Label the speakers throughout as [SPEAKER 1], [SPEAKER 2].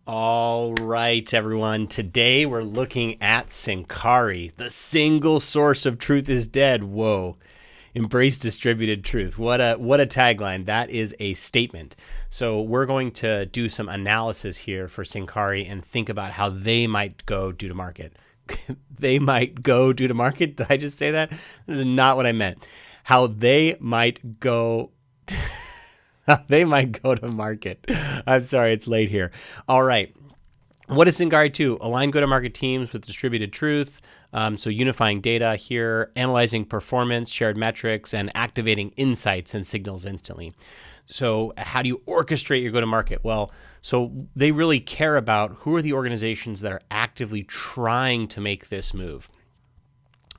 [SPEAKER 1] All right, everyone. Today we're looking at Syncari. The single source of truth is dead. Whoa. Embrace distributed truth. What a tagline. That is a statement. So we're going to do some analysis here for Syncari and think about how they might go due to market. They might go due to market. Did I just say that? This is not what I meant. How they might go they might go to market. I'm sorry, it's late here. All right. What is Syncari 2? Align go-to-market teams with distributed truth. So unifying data here, analyzing performance, shared metrics, and activating insights and signals instantly. So how do you orchestrate your go-to-market? Well, so they really care about who are the organizations that are actively trying to make this move.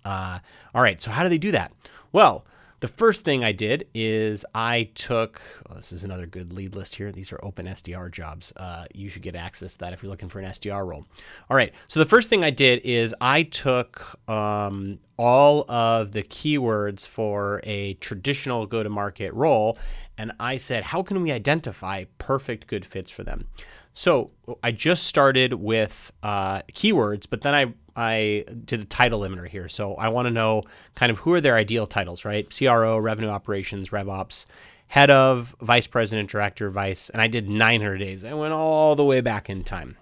[SPEAKER 1] All right, so how do they do that? Well, the first thing I did is I took, this is another good lead list here. These are open SDR jobs. You should get access to that if you're looking for an SDR role. All right. So the first thing I did is I took all of the keywords for a traditional go-to-market role, and I said, how can we identify perfect good fits for them? So I just started with keywords, but then I did a title limiter here. So I want to know kind of who are their ideal titles, right? CRO, revenue operations, RevOps, head of, vice president, director, vice, and I did 900 days. I went all the way back in time.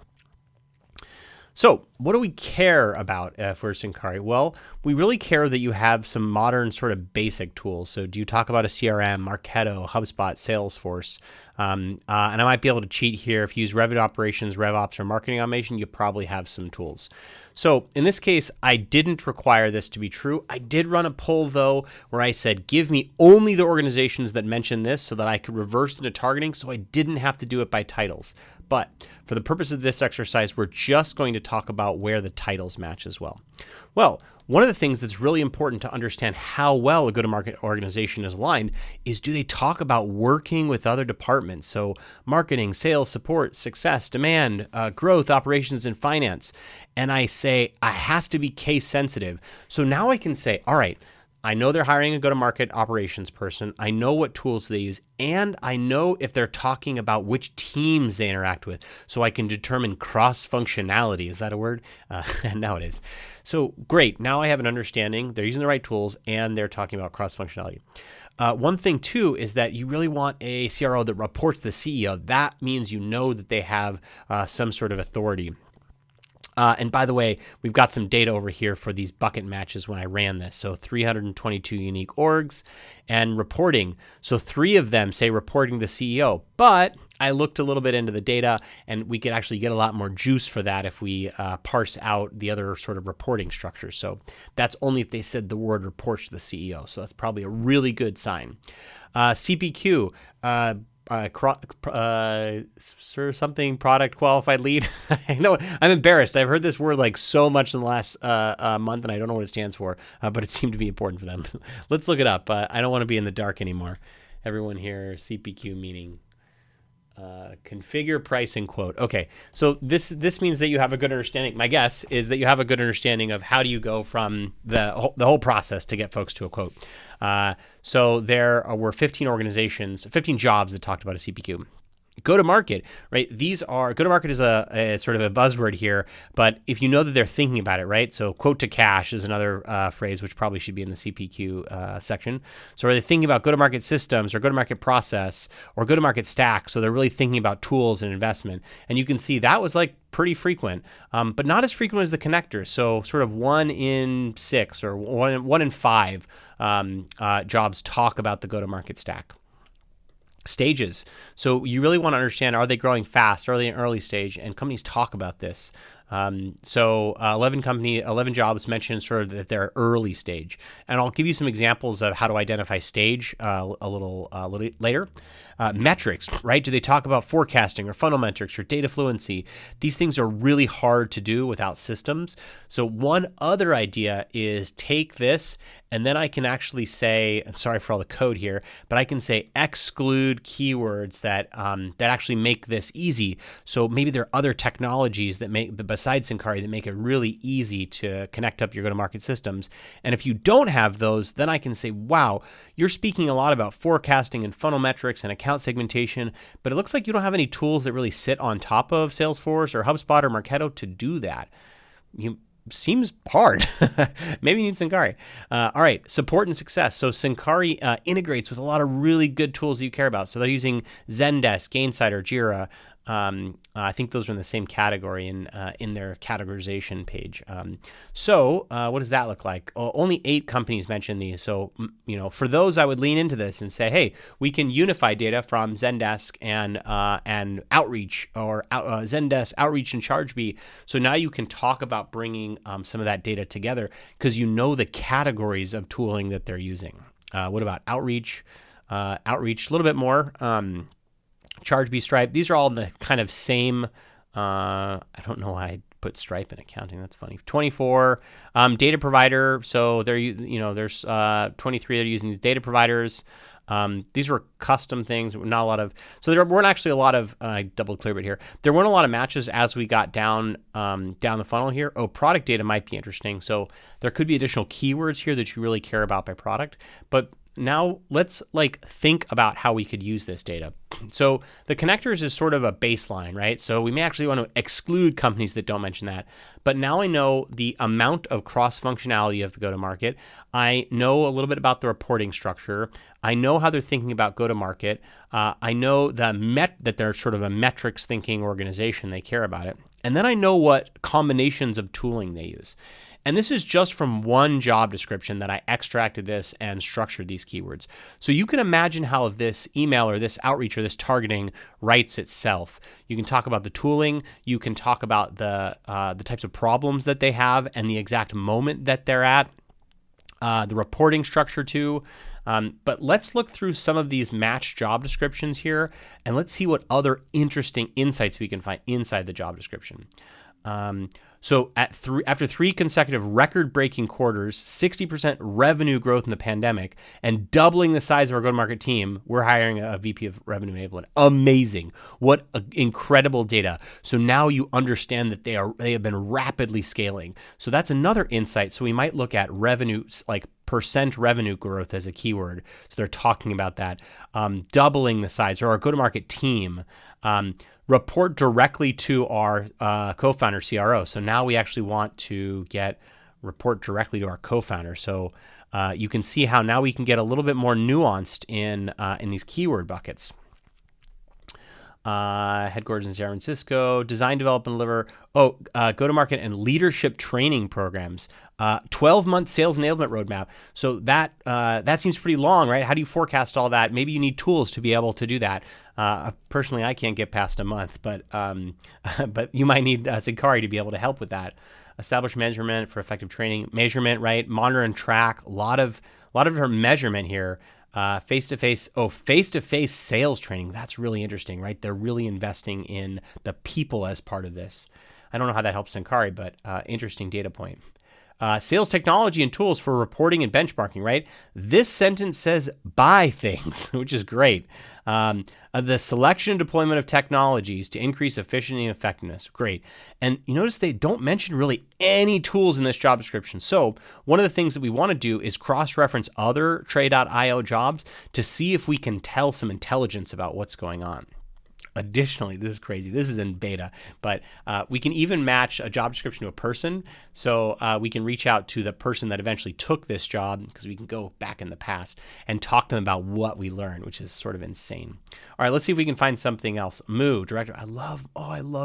[SPEAKER 1] So what do we care about for Syncari? Well, we really care that you have some modern sort of basic tools. So do you talk about a CRM, Marketo, HubSpot, Salesforce? And I might be able to cheat here. If you use revenue operations, RevOps, or marketing automation, you probably have some tools. So in this case, I didn't require this to be true. I did run a poll, though, where I said, give me only the organizations that mention this so that I could reverse into targeting so I didn't have to do it by titles. But for the purpose of this exercise, we're just going to talk about where the titles match as well. Well, one of the things that's really important to understand how well a go-to-market organization is aligned is, do they talk about working with other departments? So marketing, sales, support, success, demand, growth, operations, and finance. And I say, I has to be case sensitive. So now I can say, all right, I know they're hiring a go-to-market operations person. I know what tools they use, and I know if they're talking about which teams they interact with, so I can determine cross-functionality. Is that a word? Now it is. So great. Now I have an understanding. They're using the right tools, and they're talking about cross-functionality. One thing, too, is that you really want a CRO that reports to the CEO. That means you know that they have some sort of authority. And by the way, we've got some data over here for these bucket matches when I ran this. So 322 unique orgs and reporting. So 3 of them say reporting the CEO, but I looked a little bit into the data and we could actually get a lot more juice for that if we parse out the other sort of reporting structures. So that's only if they said the word reports to the CEO. So that's probably a really good sign. CPQ, something product qualified lead. I know, I'm embarrassed. I've heard this word like so much in the last month, and I don't know what it stands for, but it seemed to be important for them. Let's look it up. I don't want to be in the dark anymore. Everyone here, CPQ meaning configure pricing quote. Okay, so this means that you have a good understanding. My guess is that you have a good understanding of how do you go from the whole process to get folks to a quote. So there were 15 jobs that talked about a CPQ. Go-to-market, right? Go-to-market is a sort of a buzzword here, but if you know that they're thinking about it, right? So quote to cash is another phrase which probably should be in the CPQ section. So are they thinking about go-to-market systems or go-to-market process or go-to-market stack? So they're really thinking about tools and investment. And you can see that was like pretty frequent, but not as frequent as the connectors. So sort of 1 in 6 or 1 in 5 jobs talk about the go-to-market stack. Stages. So you really want to understand, are they growing fast? Are they in early stage? And companies talk about this. 11 jobs mentioned sort of that they're early stage. And I'll give you some examples of how to identify stage a little later. Metrics, right? Do they talk about forecasting or funnel metrics or data fluency? These things are really hard to do without systems. So one other idea is take this, and then I can actually say, I'm sorry for all the code here, but I can say exclude keywords that actually make this easy. So maybe there are other technologies that make, but besides Syncari that make it really easy to connect up your go-to-market systems. And if you don't have those, then I can say, wow, you're speaking a lot about forecasting and funnel metrics and account segmentation, but it looks like you don't have any tools that really sit on top of Salesforce or HubSpot or Marketo to do that. Seems hard. Maybe you need Syncari. All right, support and success. So Syncari integrates with a lot of really good tools that you care about. So they're using Zendesk, Gainsight, Jira. I think those are in the same category in their categorization page. So what does that look like? Only 8 companies mentioned these. So for those, I would lean into this and say, hey, we can unify data from Zendesk and Outreach or Zendesk, Outreach, and ChargeBee. So now you can talk about bringing some of that data together because you know the categories of tooling that they're using. What about Outreach? Outreach, a little bit more. ChargeBee, Stripe, these are all in the kind of same, I don't know why I put Stripe in accounting, that's funny. 24, data provider, so there's 23 that are using these data providers. These were custom things, not a lot of, so there weren't actually a lot of, I double clear it here, there weren't a lot of matches as we got down the funnel here. Product data might be interesting, so there could be additional keywords here that you really care about by product, but now let's think about how we could use this data. So the connectors is sort of a baseline, right? So we may actually want to exclude companies that don't mention that. But now I know the amount of cross functionality of the go-to-market. I know a little bit about the reporting structure. I know how they're thinking about go-to-market. I know that they're sort of a metrics thinking organization. They care about it. And then I know what combinations of tooling they use. And this is just from one job description that I extracted this and structured these keywords. So you can imagine how this email or this outreach or this targeting writes itself. You can talk about the tooling. You can talk about the types of problems that they have and the exact moment that they're at. The reporting structure too. But let's look through some of these matched job descriptions here, and let's see what other interesting insights we can find inside the job description. So after 3 consecutive record-breaking quarters, 60% revenue growth in the pandemic, and doubling the size of our go-to-market team, we're hiring a VP of Revenue Enablement. Amazing. What incredible data. So now you understand that they have been rapidly scaling. So that's another insight. So we might look at revenue, like percent revenue growth as a keyword. So they're talking about that. Doubling the size, or our go-to-market team. Report directly to our co-founder, CRO. So now we actually want to report directly to our co-founder. So you can see how now we can get a little bit more nuanced in these keyword buckets. Headquarters in San Francisco, design, develop, and deliver. Go-to-market and leadership training programs. 12-month sales enablement roadmap. So that seems pretty long, right? How do you forecast all that? Maybe you need tools to be able to do that. Personally, I can't get past a month, but you might need Syncari to be able to help with that. Establish measurement for effective training. Measurement, right? Monitor and track. A lot of different measurement here. Face-to-face sales training. That's really interesting, right? They're really investing in the people as part of this. I don't know how that helps Syncari, but interesting data point. Sales technology and tools for reporting and benchmarking, right? This sentence says buy things, which is great. The selection and deployment of technologies to increase efficiency and effectiveness, great. And you notice they don't mention really any tools in this job description. So one of the things that we want to do is cross-reference other Tray.io jobs to see if we can tell some intelligence about what's going on. Additionally, this is crazy. This is in beta, but we can even match a job description to a person. So we can reach out to the person that eventually took this job, because we can go back in the past and talk to them about what we learned, which is sort of insane. All right, let's see if we can find something else. Moo, director. I love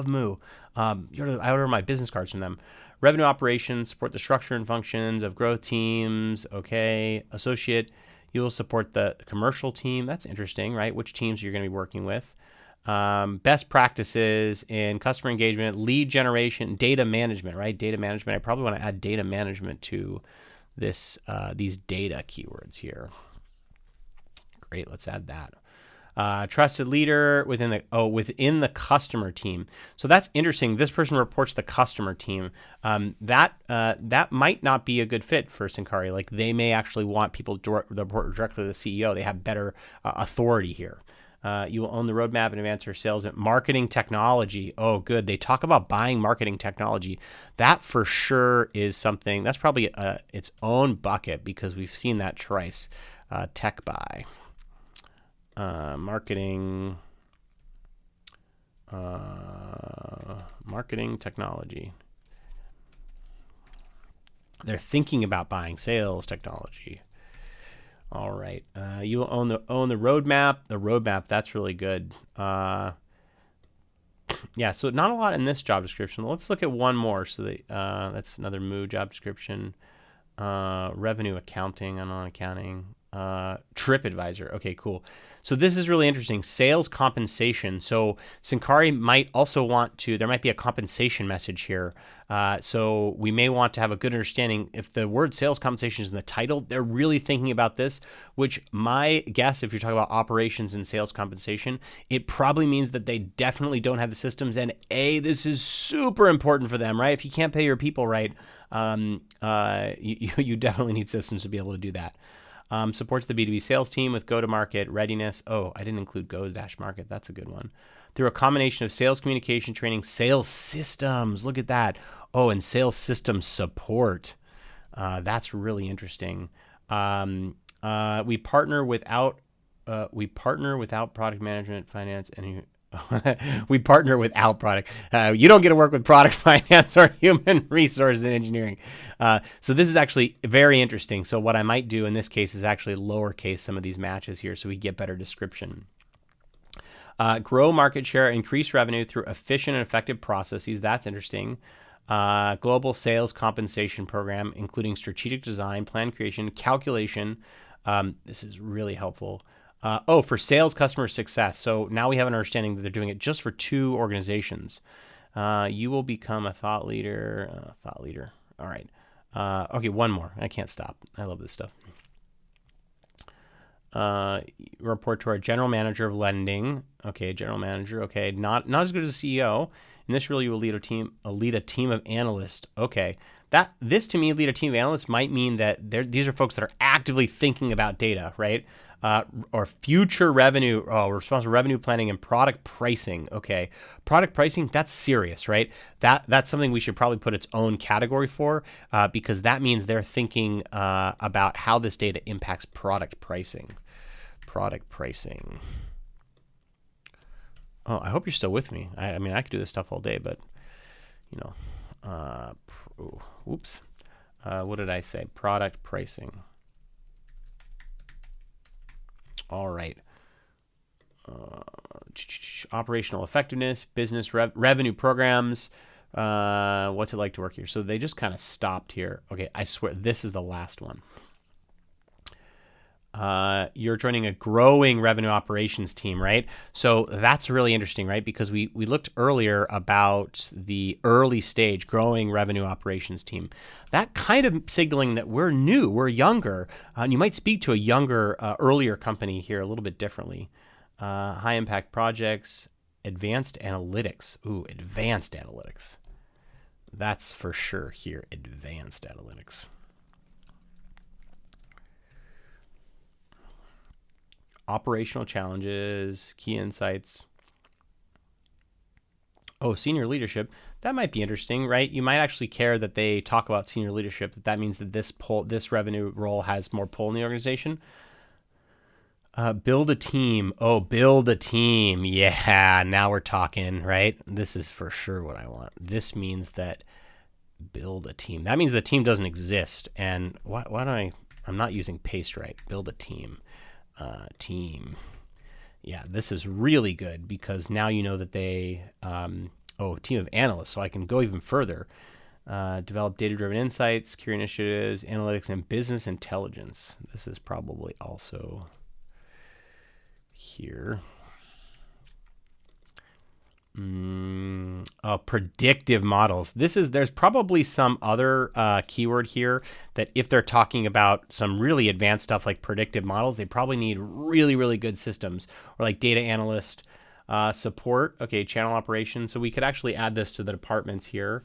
[SPEAKER 1] Moo. I order my business cards from them. Revenue operations, support the structure and functions of growth teams. Okay. Associate, you will support the commercial team. That's interesting, right? Which teams you're going to be working with. Best practices in customer engagement, lead generation, data management, right? Data management. I probably want to add data management to this, these data keywords here. Great. Let's add that. Trusted leader within the customer team. So that's interesting. This person reports the customer team. That might not be a good fit for Syncari. Like, they may actually want people to report directly to the CEO. They have better authority here. You will own the roadmap and advance your sales and marketing technology. Oh, good. They talk about buying marketing technology. That for sure is something that's probably its own bucket because we've seen that twice. Tech buy, marketing technology. They're thinking about buying sales technology. All right. You will own the roadmap. The roadmap, that's really good. Yeah, so not a lot in this job description. Let's look at one more. So that's another Moo job description. Revenue accounting, unknown accounting. Trip advisor. Okay, cool. So this is really interesting. Sales compensation. So Syncari might also want to, there might be a compensation message here. So we may want to have a good understanding. If the word sales compensation is in the title, they're really thinking about this, which my guess, if you're talking about operations and sales compensation, it probably means that they definitely don't have the systems. And this is super important for them, right? If you can't pay your people right, you definitely need systems to be able to do that. Supports the B2B sales team with go-to-market readiness. Oh, I didn't include go-to-market. That's a good one. Through a combination of sales communication training, sales systems. Look at that. Oh, and sales system support. That's really interesting. We partner without product management, finance, and we partner without product. You don't get to work with product, finance, or human resources and engineering. So this is actually very interesting. So what I might do in this case is actually lowercase some of these matches here so we get better description. Grow market share, increase revenue through efficient and effective processes. That's interesting. Global sales compensation program, including strategic design, plan creation, calculation. This is really helpful. For sales customer success. So now we have an understanding that they're doing it just for 2 organizations. You will become a thought leader. All right. Okay, one more. I can't stop. I love this stuff. Report to our general manager of lending. Okay, general manager. Okay, not as good as the CEO. In this role, you will lead a team of analysts. Okay, this to me, lead a team of analysts might mean that these are folks that are actively thinking about data, right? Or future revenue, responsible for revenue planning and product pricing. Okay, product pricing, that's serious, right? That's something we should probably put its own category for because that means they're thinking about how this data impacts product pricing. Product pricing. Oh, I hope you're still with me. I mean, I could do this stuff all day, but oops. What did I say? Product pricing. All right. Operational effectiveness, business revenue programs. What's it like to work here? So they just kind of stopped here. Okay, I swear this is the last one. You're joining a growing revenue operations team, right? So that's really interesting, right? Because we looked earlier about the early stage growing revenue operations team. That kind of signaling that we're new, we're younger, and you might speak to a younger, earlier company here a little bit differently. High impact projects, advanced analytics. Ooh, advanced analytics. That's for sure here, advanced analytics. Operational challenges, key insights. Oh, senior leadership. That might be interesting, right? You might actually care that they talk about senior leadership. That means that this revenue role has more pull in the organization. Build a team. Oh, build a team. Yeah, now we're talking, right? This is for sure what I want. This means that build a team. That means the team doesn't exist. And why do I'm not using paste right. Build a team. Team. Yeah, this is really good because now you know that they, team of analysts. So I can go even further. Develop data-driven insights, secure initiatives, analytics, and business intelligence. This is probably also here. Predictive models. There's probably some other keyword here that if they're talking about some really advanced stuff like predictive models, they probably need really, really good systems or like data analyst. Support, okay, channel operations. So we could actually add this to the departments here.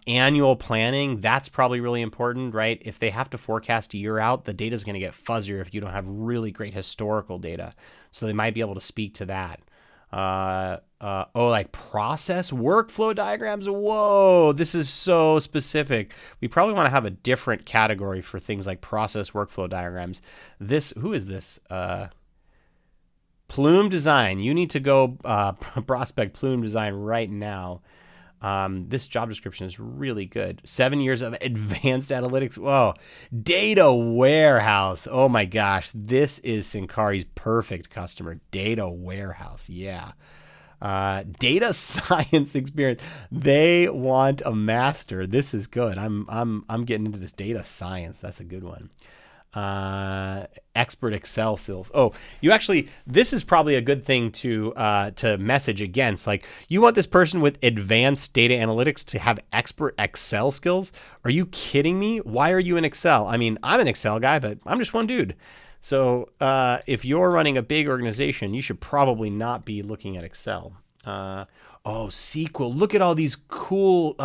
[SPEAKER 1] Annual planning, that's probably really important, right? If they have to forecast a year out, the data is going to get fuzzier if you don't have really great historical data. So they might be able to speak to that. Like process workflow diagrams. Whoa, this is so specific. We probably want to have a different category for things like process workflow diagrams. Who is this? Plume Design. You need to go prospect Plume Design right now. This job description is really good. 7 years of advanced analytics. Whoa. Data warehouse. Oh my gosh. This is Syncari's perfect customer. Data warehouse. Yeah. Data science experience. They want a master. This is good. I'm getting into this data science. That's a good one. Expert Excel skills. Oh, this is probably a good thing to message against. Like, you want this person with advanced data analytics to have expert Excel skills? Are you kidding me? Why are you in Excel? I mean, I'm an Excel guy, but I'm just one dude. So if you're running a big organization, you should probably not be looking at Excel. SQL. Look at all these cool.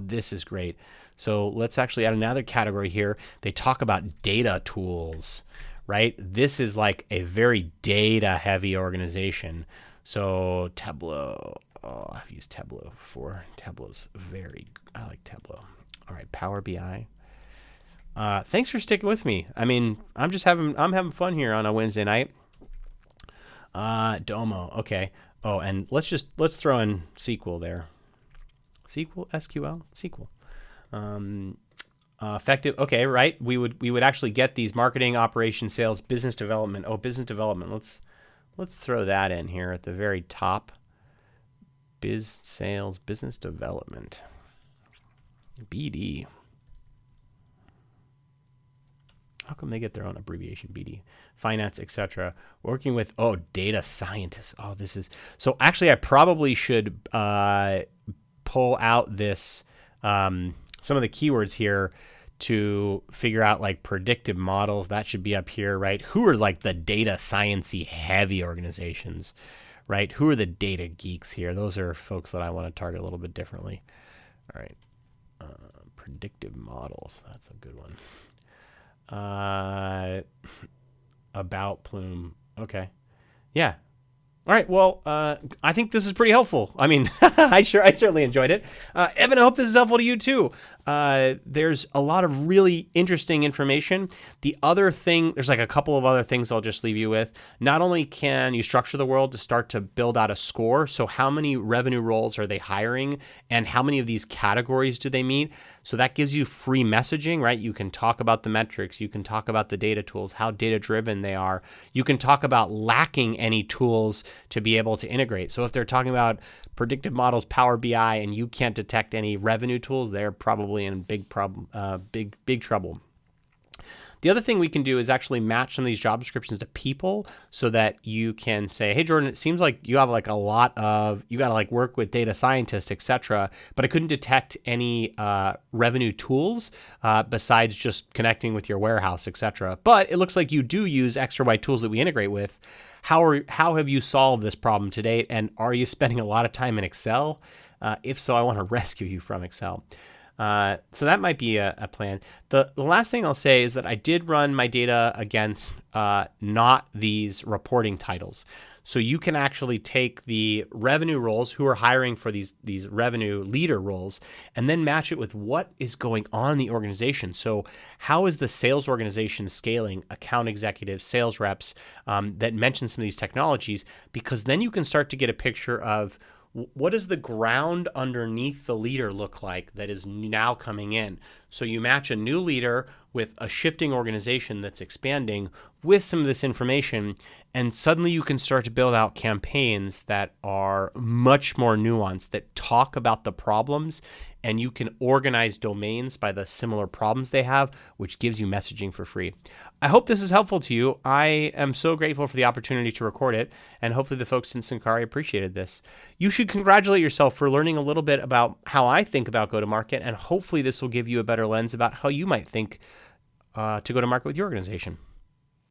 [SPEAKER 1] This is great. So let's actually add another category here. They talk about data tools, right? This is like a very data heavy organization. So Tableau. Oh, I've used Tableau before. I like Tableau. All right, Power BI. Thanks for sticking with me. I mean, I'm having fun here on a Wednesday night. Domo. Okay. Oh, and let's throw in SQL there. SQL. Effective. Okay, right. We would actually get these marketing, operations, sales, business development. Oh, business development. Let's throw that in here at the very top. Sales, business development. BD. How come they get their own abbreviation? BD, finance, etc. Working with data scientists. Oh, this is so. Actually, I probably should pull out this some of the keywords here to figure out like predictive models. That should be up here, right? Who are like the data sciencey heavy organizations, right? Who are the data geeks here? Those are folks that I want to target a little bit differently. All right, predictive models. That's a good one. About Plume. Okay. Yeah. All right. Well, I think this is pretty helpful. I mean, I certainly enjoyed it. Evan, I hope this is helpful to you too. There's a lot of really interesting information. The other thing, there's like a couple of other things I'll just leave you with. Not only can you structure the world to start to build out a score, so how many revenue roles are they hiring and how many of these categories do they meet? So that gives you free messaging, right? You can talk about the metrics. You can talk about the data tools, how data-driven they are. You can talk about lacking any tools to be able to integrate. So if they're talking about predictive models, Power BI, and you can't detect any revenue tools, they're probably in big trouble. The other thing we can do is actually match some of these job descriptions to people so that you can say, hey, Jordan, it seems like you have like you got to like work with data scientists, etc. But I couldn't detect any revenue tools besides just connecting with your warehouse, etc. But it looks like you do use X or Y tools that we integrate with. How have you solved this problem to date? And are you spending a lot of time in Excel? If so, I want to rescue you from Excel. So that might be a plan. The last thing I'll say is that I did run my data against not these reporting titles. So you can actually take the revenue roles who are hiring for these revenue leader roles and then match it with what is going on in the organization. So how is the sales organization scaling, account executives, sales reps that mention some of these technologies, because then you can start to get a picture of what does the ground underneath the leader look like that is now coming in? So you match a new leader with a shifting organization that's expanding with some of this information, and suddenly you can start to build out campaigns that are much more nuanced, that talk about the problems, and you can organize domains by the similar problems they have, which gives you messaging for free. I hope this is helpful to you. I am so grateful for the opportunity to record it, and hopefully the folks in Syncari appreciated this. You should congratulate yourself for learning a little bit about how I think about go-to-market, and hopefully this will give you a better lens about how you might think to go to market with your organization.